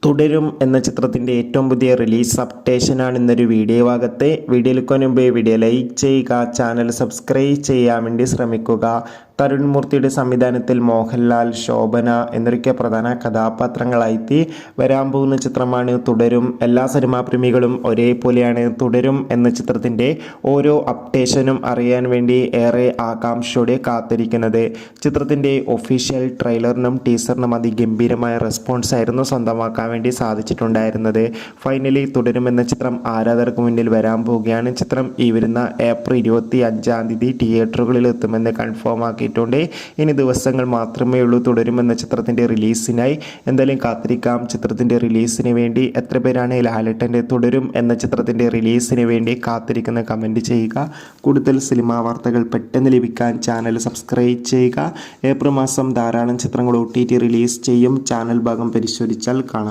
തുടരും എന്ന ചിത്രത്തിൻ്റെ ഏറ്റവും പുതിയ റിലീസ് അപ്ഡേഷനാണ് ഇന്നൊരു വീഡിയോ ഭാഗത്തെ. വീഡിയോയിലേക്ക് മുമ്പ് വീഡിയോ ലൈക്ക് ചെയ്യുക, ചാനൽ സബ്സ്ക്രൈബ് ചെയ്യാൻ വേണ്ടി ശ്രമിക്കുക. തരുൺ മൂർത്തിയുടെ സംവിധാനത്തിൽ മോഹൻലാൽ, ശോഭന എന്നൊക്കെ പ്രധാന കഥാപാത്രങ്ങളായി വരാൻ പോകുന്ന ചിത്രമാണ് തുടരും. എല്ലാ സിനിമാ പ്രേമികളും ഒരേപോലെയാണ് തുടരും എന്ന ചിത്രത്തിൻ്റെ ഓരോ അപ്ഡേഷനും അറിയാൻ വേണ്ടി ഏറെ ആകാംക്ഷയോടെ കാത്തിരിക്കുന്നത്. ചിത്രത്തിൻ്റെ ഒഫീഷ്യൽ ട്രെയിലറിനും ടീസറിനും അതിഗംഭീരമായ റെസ്പോൺസ് ആയിരുന്നു സ്വന്തമാക്കാൻ വേണ്ടി സാധിച്ചിട്ടുണ്ടായിരുന്നത്. ഫൈനലി തുടരുമെന്ന ചിത്രം ആരാധകർക്ക് മുന്നിൽ വരാൻ പോവുകയാണ്. ചിത്രം ഈ വരുന്ന ഏപ്രിൽ 25 തിയേറ്ററുകളിൽ എത്തുമെന്ന് കൺഫേം ആക്കിയിട്ടുണ്ട്. ഇനി ദിവസങ്ങൾ മാത്രമേ ഉള്ളൂ തുടരുമെന്ന ചിത്രത്തിൻ്റെ റിലീസിനായി. എന്തായാലും കാത്തിരിക്കാം ചിത്രത്തിൻ്റെ റിലീസിന് വേണ്ടി. എത്ര പേരാണ് ലാലേട്ടൻ്റെ തുടരും എന്ന ചിത്രത്തിൻ്റെ റിലീസിന് വേണ്ടി കാത്തിരിക്കുന്ന കമൻറ്റ് ചെയ്യുക. കൂടുതൽ സിനിമാ വാർത്തകൾ പെട്ടെന്ന് ലഭിക്കാൻ ചാനൽ സബ്സ്ക്രൈബ് ചെയ്യുക. ഏപ്രിൽ മാസം ധാരാളം ചിത്രങ്ങൾ OTT റിലീസ് ചെയ്യും. ചാനൽ ഭാഗം പരിശോധിച്ചാൽ കാണാം.